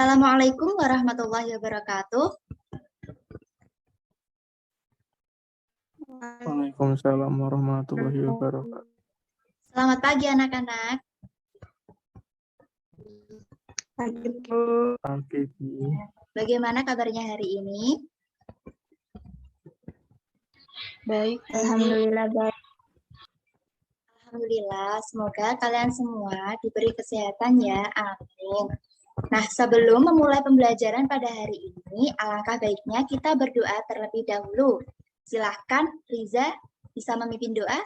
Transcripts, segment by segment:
Assalamualaikum warahmatullahi wabarakatuh. Waalaikumsalam warahmatullahi wabarakatuh. Selamat pagi anak-anak. Pagi, Bu. Pagi, Bu. Bagaimana kabarnya hari ini? Baik, alhamdulillah baik. Alhamdulillah, semoga kalian semua diberi kesehatan ya, amin. Nah, sebelum memulai pembelajaran pada hari ini, alangkah baiknya kita berdoa terlebih dahulu. Silahkan, Riza, bisa memimpin doa?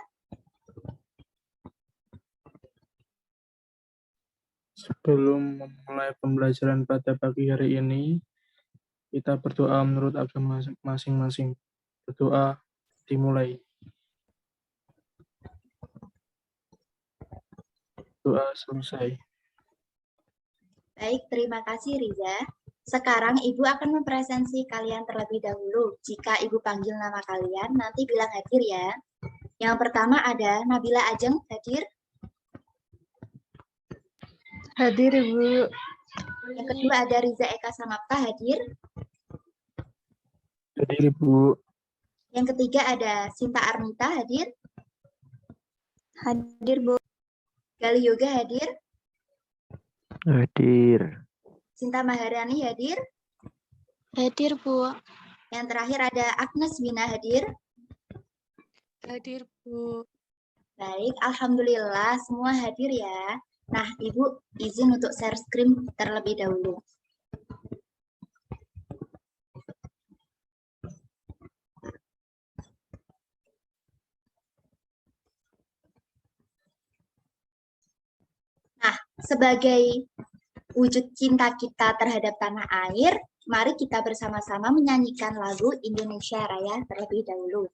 Sebelum memulai pembelajaran pada pagi hari ini, kita berdoa menurut agama masing-masing. Berdoa dimulai. Doa selesai. Baik, terima kasih Riza. Sekarang Ibu akan mempresentasi kalian terlebih dahulu. Jika Ibu panggil nama kalian, nanti bilang hadir ya. Yang pertama ada Nabila Ajeng, hadir. Hadir, Ibu. Yang kedua ada Riza Eka Samapta, hadir. Hadir, Bu. Yang ketiga ada Sinta Armita, hadir. Hadir, Bu. Gali Yoga, hadir. Hadir. Sinta Maharani, hadir. Hadir, Bu. Yang terakhir ada Agnes Wina, hadir. Hadir, Bu. Baik, alhamdulillah semua hadir ya. Nah, Ibu izin untuk share screen terlebih dahulu. Nah, sebagai wujud cinta kita terhadap tanah air, mari kita bersama-sama menyanyikan lagu Indonesia Raya terlebih dahulu.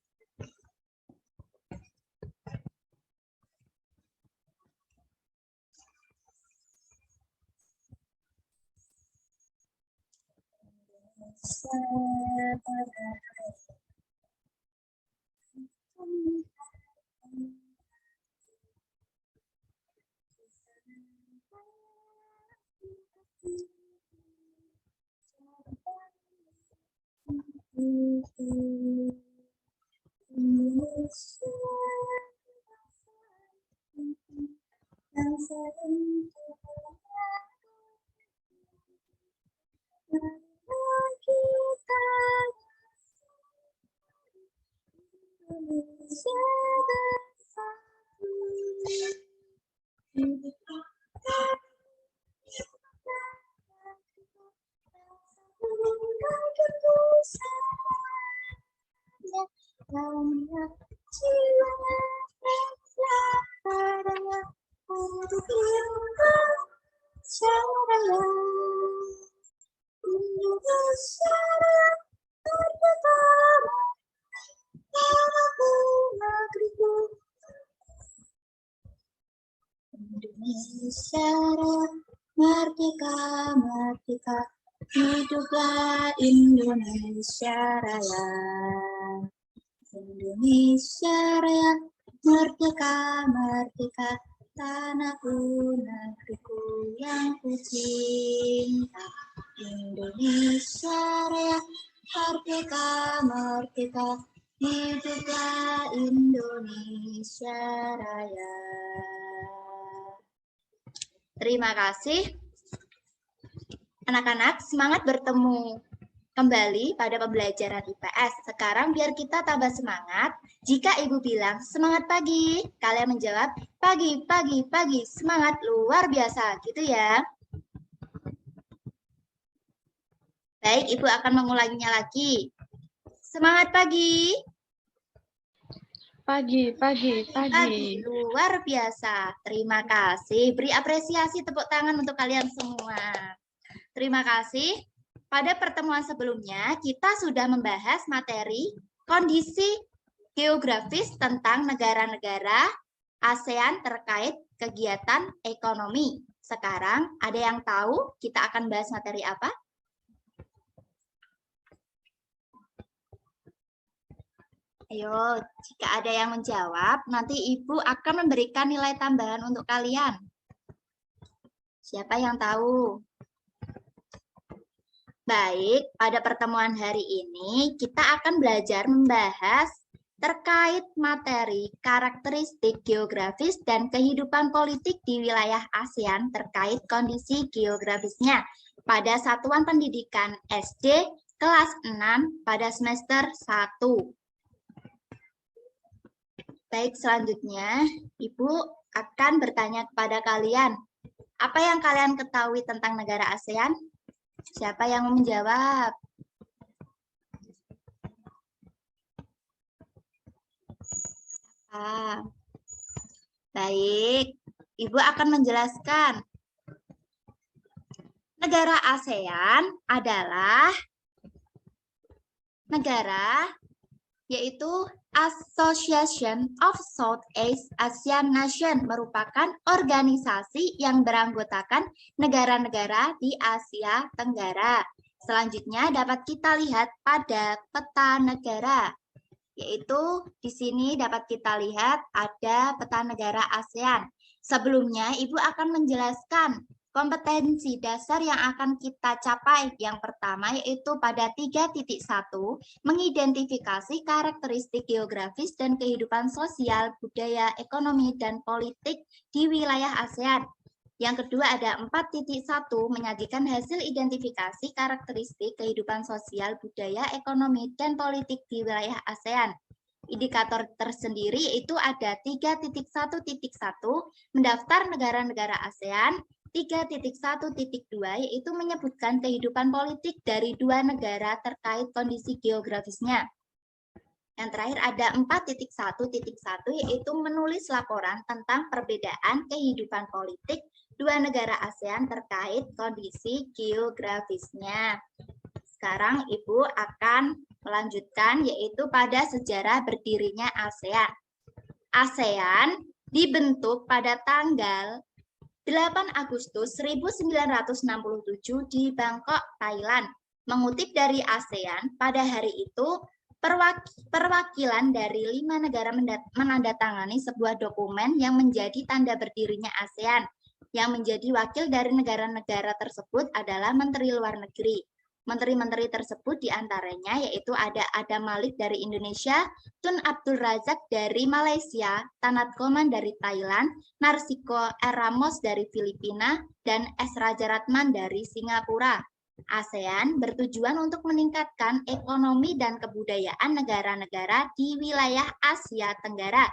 Indonesia merdeka, merdeka, hiduplah Indonesia Raya. Indonesia Raya, merdeka, merdeka, tanahku, negeriku yang ku cinta. Indonesia Raya, merdeka, merdeka, hiduplah Indonesia Raya. Terima kasih. Anak-anak, semangat bertemu kembali pada pembelajaran IPS. Sekarang biar kita tambah semangat. Jika Ibu bilang semangat pagi, kalian menjawab pagi, pagi, pagi. Semangat luar biasa, gitu ya. Baik, Ibu akan mengulanginya lagi. Semangat pagi. Pagi, pagi, pagi. Pagi, luar biasa. Terima kasih. Beri apresiasi tepuk tangan untuk kalian semua. Terima kasih. Pada pertemuan sebelumnya, kita sudah membahas materi kondisi geografis tentang negara-negara ASEAN terkait kegiatan ekonomi. Sekarang, ada yang tahu kita akan bahas materi apa? Ayo, jika ada yang menjawab, nanti Ibu akan memberikan nilai tambahan untuk kalian. Siapa yang tahu? Baik, pada pertemuan hari ini kita akan belajar membahas terkait materi karakteristik geografis dan kehidupan politik di wilayah ASEAN terkait kondisi geografisnya pada satuan pendidikan SD kelas 6 pada semester 1. Baik, selanjutnya Ibu akan bertanya kepada kalian, apa yang kalian ketahui tentang negara ASEAN? Siapa yang mau menjawab? Baik, Ibu akan menjelaskan. Negara ASEAN adalah negara yaitu Association of Southeast Asian Nations, merupakan organisasi yang beranggotakan negara-negara di Asia Tenggara. Selanjutnya dapat kita lihat pada peta negara, yaitu di sini dapat kita lihat ada peta negara ASEAN. Sebelumnya Ibu akan menjelaskan kompetensi dasar yang akan kita capai. Yang pertama yaitu pada 3.1, mengidentifikasi karakteristik geografis dan kehidupan sosial, budaya, ekonomi, dan politik di wilayah ASEAN. Yang kedua ada 4.1, menyajikan hasil identifikasi karakteristik kehidupan sosial, budaya, ekonomi, dan politik di wilayah ASEAN. Indikator tersendiri yaitu ada 3.1.1, mendaftar negara-negara ASEAN. 3.1.2 yaitu menyebutkan kehidupan politik dari dua negara terkait kondisi geografisnya. Yang terakhir ada 4.1.1 yaitu menulis laporan tentang perbedaan kehidupan politik dua negara ASEAN terkait kondisi geografisnya. Sekarang Ibu akan melanjutkan yaitu pada sejarah berdirinya ASEAN. ASEAN dibentuk pada tanggal 8 Agustus 1967 di Bangkok, Thailand. Mengutip dari ASEAN, pada hari itu perwakilan dari 5 negara menandatangani sebuah dokumen yang menjadi tanda berdirinya ASEAN. Yang menjadi wakil dari negara-negara tersebut adalah Menteri Luar Negeri. Menteri-menteri tersebut diantaranya yaitu ada Adam Malik dari Indonesia, Tun Abdul Razak dari Malaysia, Tanat Koman dari Thailand, Narsiko R. Ramos dari Filipina, dan S. Rajaratman dari Singapura. ASEAN bertujuan untuk meningkatkan ekonomi dan kebudayaan negara-negara di wilayah Asia Tenggara.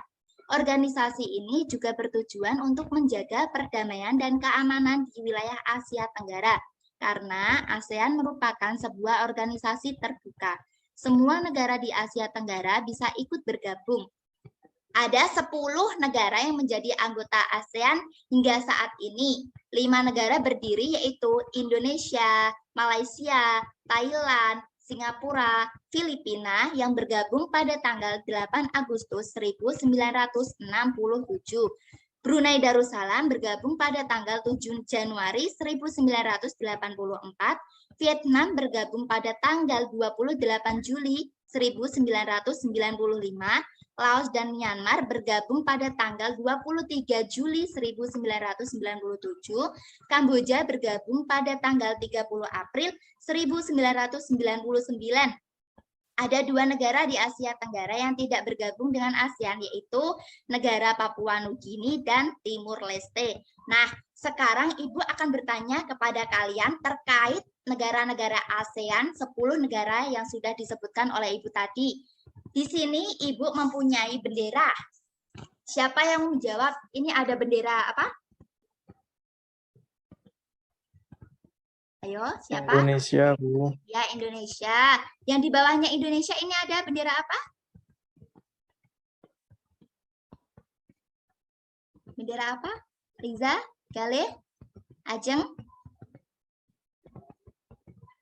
Organisasi ini juga bertujuan untuk menjaga perdamaian dan keamanan di wilayah Asia Tenggara. Karena ASEAN merupakan sebuah organisasi terbuka. Semua negara di Asia Tenggara bisa ikut bergabung. Ada 10 negara yang menjadi anggota ASEAN hingga saat ini. 5 negara berdiri yaitu Indonesia, Malaysia, Thailand, Singapura, Filipina yang bergabung pada tanggal 8 Agustus 1967. Brunei Darussalam bergabung pada tanggal 7 Januari 1984, Vietnam bergabung pada tanggal 28 Juli 1995, Laos dan Myanmar bergabung pada tanggal 23 Juli 1997, Kamboja bergabung pada tanggal 30 April 1999. Ada 2 negara di Asia Tenggara yang tidak bergabung dengan ASEAN, yaitu negara Papua Nugini dan Timur Leste. Nah, sekarang Ibu akan bertanya kepada kalian terkait negara-negara ASEAN, 10 negara yang sudah disebutkan oleh Ibu tadi. Di sini Ibu mempunyai bendera. Siapa yang menjawab? Ini ada bendera apa? Ayo, siapa? Indonesia, Bu. Ya, Indonesia. Yang di bawahnya Indonesia ini ada bendera apa? Bendera apa? Riza, Galih, Ajeng?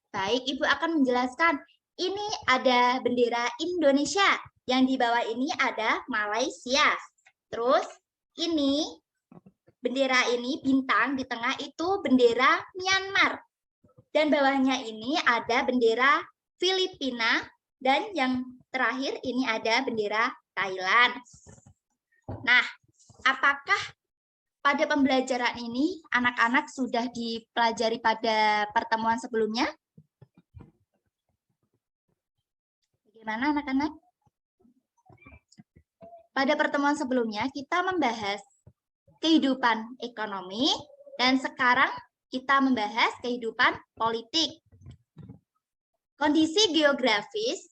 Baik, Ibu akan menjelaskan. Ini ada bendera Indonesia. Yang di bawah ini ada Malaysia. Terus ini, bendera ini, bintang di tengah itu bendera Myanmar. Dan bawahnya ini ada bendera Filipina, dan yang terakhir ini ada bendera Thailand. Nah, apakah pada pembelajaran ini anak-anak sudah dipelajari pada pertemuan sebelumnya? Bagaimana anak-anak? Pada pertemuan sebelumnya kita membahas kehidupan ekonomi dan sekarang kita membahas kehidupan politik. Kondisi geografis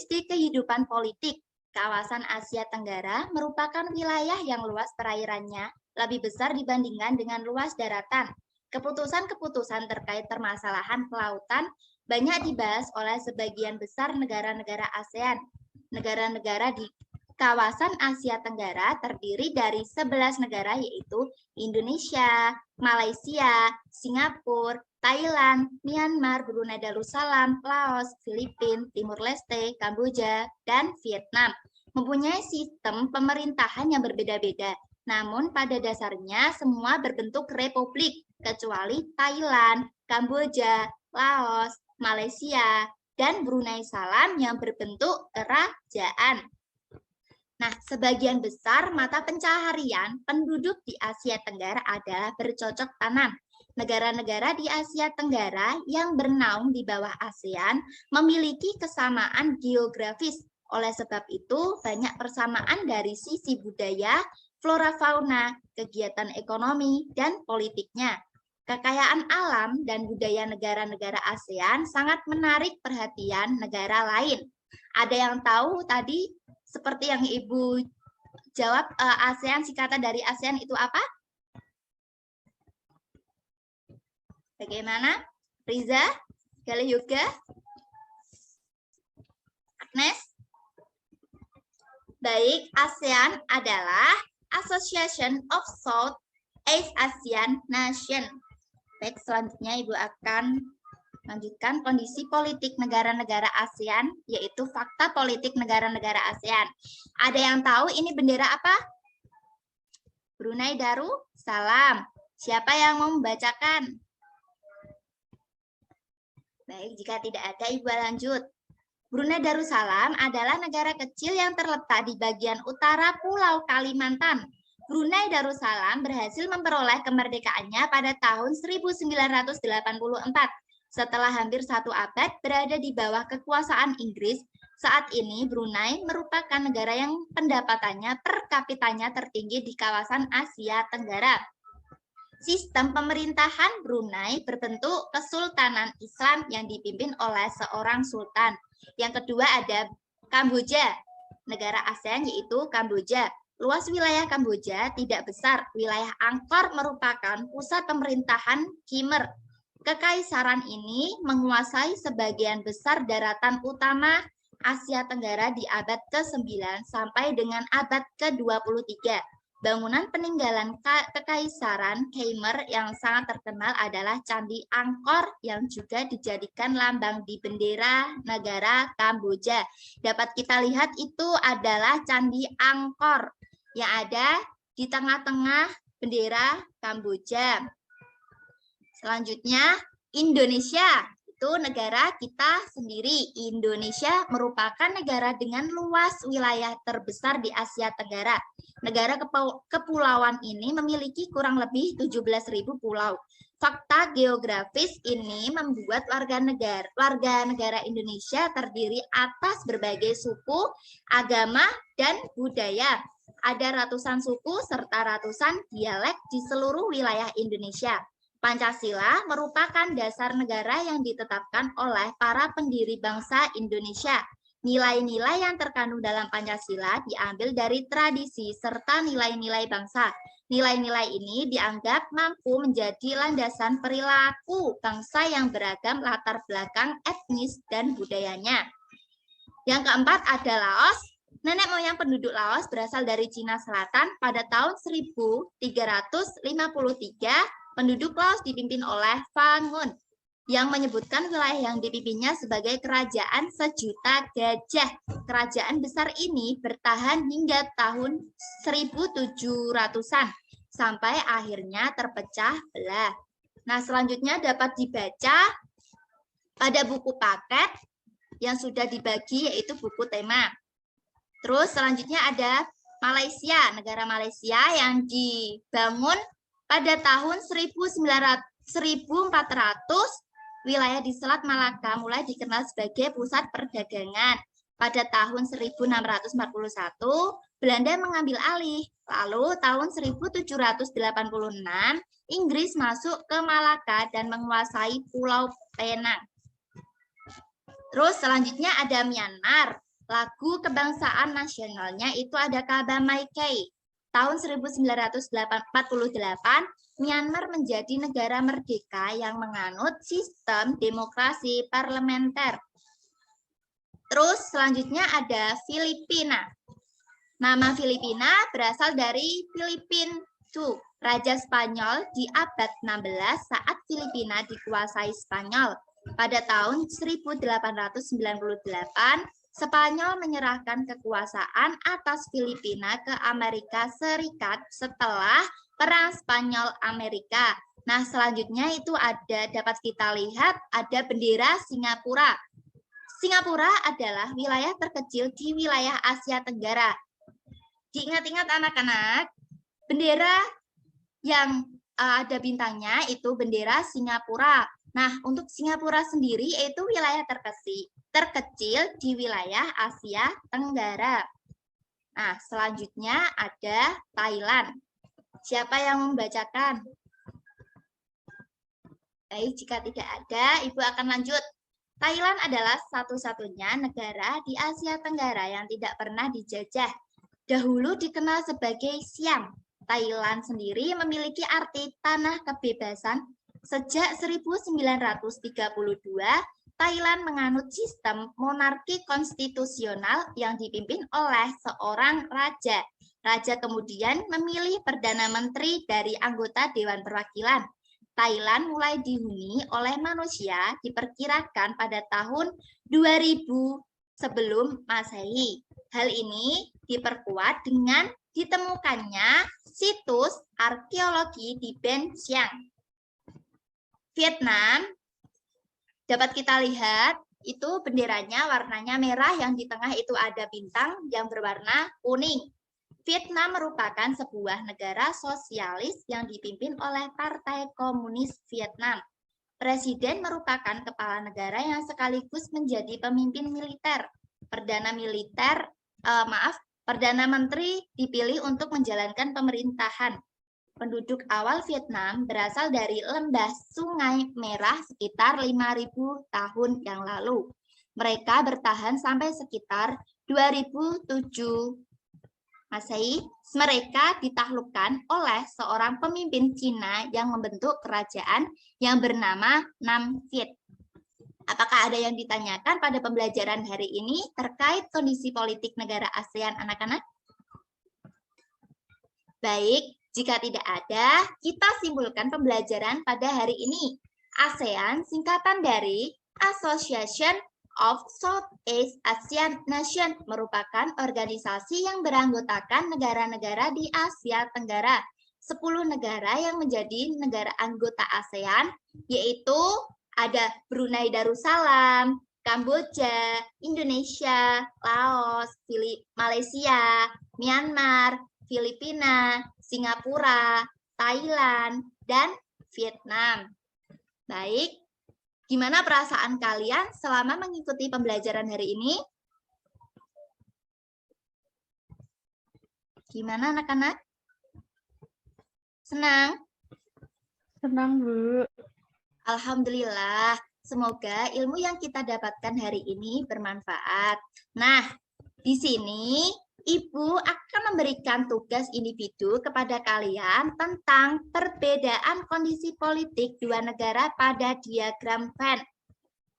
di kehidupan politik kawasan Asia Tenggara merupakan wilayah yang luas perairannya lebih besar dibandingkan dengan luas daratan. Keputusan-keputusan terkait permasalahan kelautan banyak dibahas oleh sebagian besar negara-negara ASEAN. Negara-negara di kawasan Asia Tenggara terdiri dari 11 negara yaitu Indonesia, Malaysia, Singapura, Thailand, Myanmar, Brunei Darussalam, Laos, Filipina, Timur Leste, Kamboja, dan Vietnam. Mempunyai sistem pemerintahan yang berbeda-beda. Namun pada dasarnya semua berbentuk republik, kecuali Thailand, Kamboja, Laos, Malaysia, dan Brunei Darussalam yang berbentuk kerajaan. Nah, sebagian besar mata pencaharian penduduk di Asia Tenggara adalah bercocok tanam. Negara-negara di Asia Tenggara yang bernaung di bawah ASEAN memiliki kesamaan geografis. Oleh sebab itu, banyak persamaan dari sisi budaya, flora fauna, kegiatan ekonomi, dan politiknya. Kekayaan alam dan budaya negara-negara ASEAN sangat menarik perhatian negara lain. Ada yang tahu tadi seperti yang Ibu jawab, ASEAN, singkatan dari ASEAN itu apa? Bagaimana? Riza? Gali Yoga? Agnes? Baik, ASEAN adalah Association of South East Asian Nations. Baik, selanjutnya Ibu akan lanjutkan kondisi politik negara-negara ASEAN, yaitu fakta politik negara-negara ASEAN. Ada yang tahu ini bendera apa? Brunei Darussalam. Siapa yang mau membacakan? Baik, jika tidak ada, Ibu lanjut. Brunei Darussalam adalah negara kecil yang terletak di bagian utara Pulau Kalimantan. Brunei Darussalam berhasil memperoleh kemerdekaannya pada tahun 1984. Setelah hampir 1 abad berada di bawah kekuasaan Inggris, saat ini Brunei merupakan negara yang pendapatannya per kapitanya tertinggi di kawasan Asia Tenggara. Sistem pemerintahan Brunei berbentuk kesultanan Islam yang dipimpin oleh seorang sultan. Yang kedua ada Kamboja, negara ASEAN yaitu Kamboja. Luas wilayah Kamboja tidak besar. Wilayah Angkor merupakan pusat pemerintahan Khmer. Kekaisaran ini menguasai sebagian besar daratan utama Asia Tenggara di abad ke-9 sampai dengan abad ke-23. Bangunan peninggalan Kekaisaran Khmer yang sangat terkenal adalah Candi Angkor yang juga dijadikan lambang di bendera negara Kamboja. Dapat kita lihat itu adalah Candi Angkor yang ada di tengah-tengah bendera Kamboja. Selanjutnya Indonesia. Itu negara kita sendiri. Indonesia merupakan negara dengan luas wilayah terbesar di Asia Tenggara. Negara kepulauan ini memiliki kurang lebih 17.000 pulau. Fakta geografis ini membuat warga negara Indonesia terdiri atas berbagai suku, agama, dan budaya. Ada ratusan suku serta ratusan dialek di seluruh wilayah Indonesia. Pancasila merupakan dasar negara yang ditetapkan oleh para pendiri bangsa Indonesia. Nilai-nilai yang terkandung dalam Pancasila diambil dari tradisi serta nilai-nilai bangsa. Nilai-nilai ini dianggap mampu menjadi landasan perilaku bangsa yang beragam latar belakang etnis dan budayanya. Yang keempat ada Laos. Nenek moyang penduduk Laos berasal dari Cina Selatan pada tahun 1353. Penduduk Laos dipimpin oleh Fangun yang menyebutkan wilayah yang dipimpinnya sebagai kerajaan sejuta gajah. Kerajaan besar ini bertahan hingga tahun 1700-an sampai akhirnya terpecah belah. Nah, selanjutnya dapat dibaca pada buku paket yang sudah dibagi yaitu buku tema. Terus selanjutnya ada Malaysia, negara Malaysia yang dibangun pada tahun 1400 wilayah di Selat Malaka mulai dikenal sebagai pusat perdagangan. Pada tahun 1641, Belanda mengambil alih. Lalu tahun 1786, Inggris masuk ke Malaka dan menguasai Pulau Penang. Terus selanjutnya ada Myanmar. Lagu kebangsaan nasionalnya itu ada Kaba Mai Kei. Tahun 1948, Myanmar menjadi negara merdeka yang menganut sistem demokrasi parlementer. Terus selanjutnya ada Filipina. Nama Filipina berasal dari Filipin II, Raja Spanyol di abad 16 saat Filipina dikuasai Spanyol. Pada tahun 1898, Spanyol menyerahkan kekuasaan atas Filipina ke Amerika Serikat setelah Perang Spanyol-Amerika. Nah, selanjutnya itu dapat kita lihat ada bendera Singapura. Singapura adalah wilayah terkecil di wilayah Asia Tenggara. Diingat-ingat anak-anak, bendera yang ada bintangnya itu bendera Singapura. Nah, untuk Singapura sendiri itu wilayah terkecil di wilayah Asia Tenggara. Nah, selanjutnya ada Thailand. Siapa yang membacakan? Baik, jika tidak ada, Ibu akan lanjut. Thailand adalah satu-satunya negara di Asia Tenggara yang tidak pernah dijajah. Dahulu dikenal sebagai Siam. Thailand sendiri memiliki arti tanah kebebasan. Sejak 1932, Thailand menganut sistem monarki konstitusional yang dipimpin oleh seorang raja. Raja kemudian memilih Perdana Menteri dari anggota Dewan Perwakilan. Thailand mulai dihuni oleh manusia diperkirakan pada tahun 2000 sebelum Masehi. Hal ini diperkuat dengan ditemukannya situs arkeologi di Ben Siang. Vietnam dapat kita lihat itu benderanya warnanya merah, yang di tengah itu ada bintang yang berwarna kuning. Vietnam merupakan sebuah negara sosialis yang dipimpin oleh Partai Komunis Vietnam. Presiden merupakan kepala negara yang sekaligus menjadi pemimpin militer. Perdana Menteri dipilih untuk menjalankan pemerintahan. Penduduk awal Vietnam berasal dari lembah Sungai Merah sekitar 5.000 tahun yang lalu. Mereka bertahan sampai sekitar 2007 Masehi. Mereka ditaklukkan oleh seorang pemimpin Cina yang membentuk kerajaan yang bernama Nam Viet. Apakah ada yang ditanyakan pada pembelajaran hari ini terkait kondisi politik negara ASEAN, anak-anak? Baik, jika tidak ada, kita simpulkan pembelajaran pada hari ini. ASEAN singkatan dari Association of Southeast Asian Nations merupakan organisasi yang beranggotakan negara-negara di Asia Tenggara. 10 negara yang menjadi negara anggota ASEAN yaitu ada Brunei Darussalam, Kamboja, Indonesia, Laos, Malaysia, Myanmar, Filipina, Singapura, Thailand, dan Vietnam. Baik. Gimana perasaan kalian selama mengikuti pembelajaran hari ini? Gimana anak-anak? Senang? Senang, Bu. Alhamdulillah. Semoga ilmu yang kita dapatkan hari ini bermanfaat. Nah, di sini Ibu akan memberikan tugas individu kepada kalian tentang perbedaan kondisi politik dua negara pada diagram Venn.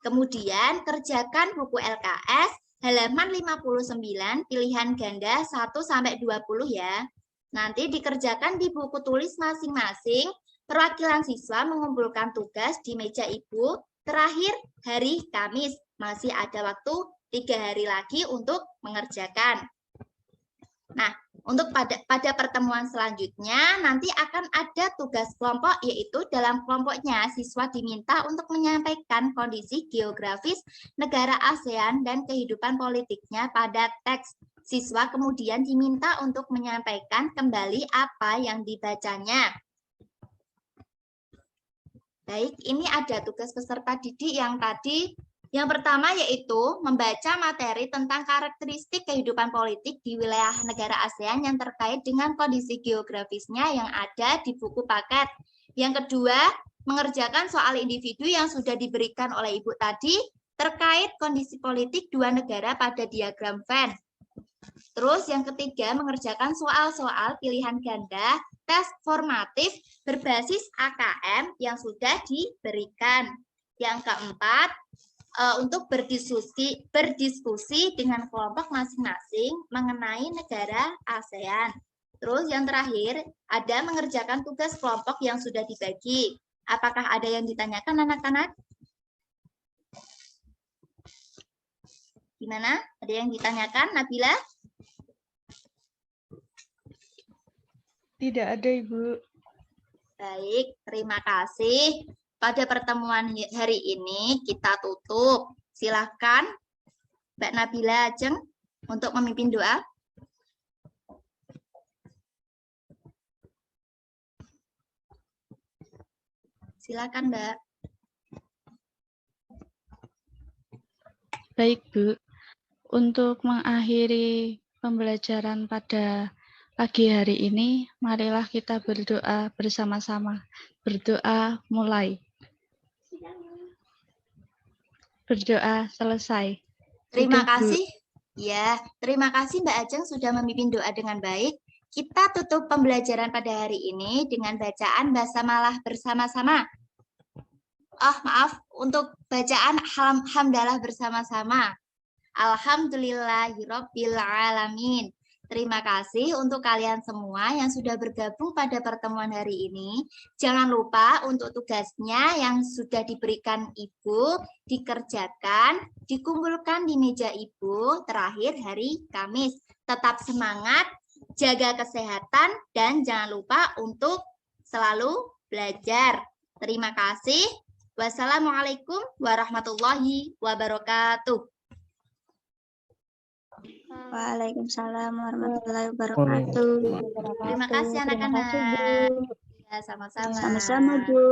Kemudian kerjakan buku LKS halaman 59 pilihan ganda 1-20 ya. Nanti dikerjakan di buku tulis masing-masing. Perwakilan siswa mengumpulkan tugas di meja Ibu terakhir hari Kamis. Masih ada waktu 3 hari lagi untuk mengerjakan. Nah, untuk pada pertemuan selanjutnya nanti akan ada tugas kelompok, yaitu dalam kelompoknya siswa diminta untuk menyampaikan kondisi geografis negara ASEAN dan kehidupan politiknya pada teks. Siswa kemudian diminta untuk menyampaikan kembali apa yang dibacanya. Baik, ini ada tugas peserta didik yang tadi. Yang pertama yaitu membaca materi tentang karakteristik kehidupan politik di wilayah negara ASEAN yang terkait dengan kondisi geografisnya yang ada di buku paket. Yang kedua, mengerjakan soal individu yang sudah diberikan oleh Ibu tadi terkait kondisi politik dua negara pada diagram Venn. Terus yang ketiga, mengerjakan soal-soal pilihan ganda tes formatif berbasis AKM yang sudah diberikan. Yang keempat, untuk berdiskusi dengan kelompok masing-masing mengenai negara ASEAN. Terus yang terakhir, ada mengerjakan tugas kelompok yang sudah dibagi. Apakah ada yang ditanyakan anak-anak? Gimana? Ada yang ditanyakan, Nabila? Tidak ada, Ibu. Baik, terima kasih. Pada pertemuan hari ini kita tutup. Silakan Mbak Nabila Ajeng untuk memimpin doa. Silakan, Mbak. Baik, Bu. Untuk mengakhiri pembelajaran pada pagi hari ini, marilah kita berdoa bersama-sama. Berdoa mulai. Berdoa selesai. Terima Sudah, Bu. kasih. Ya, terima kasih Mbak Ajeng sudah memimpin doa dengan baik. Kita tutup pembelajaran pada hari ini dengan bacaan basmalah bersama-sama. Maaf, untuk bacaan hamdalah bersama-sama. Alhamdulillahirabbil alamin. Terima kasih untuk kalian semua yang sudah bergabung pada pertemuan hari ini. Jangan lupa untuk tugasnya yang sudah diberikan Ibu, dikerjakan, dikumpulkan di meja Ibu terakhir hari Kamis. Tetap semangat, jaga kesehatan, dan jangan lupa untuk selalu belajar. Terima kasih. Wassalamualaikum warahmatullahi wabarakatuh. Waalaikumsalam warahmatullahi wabarakatuh. Terima kasih anak-anak. Ya, sama-sama. Sama-sama, Bu.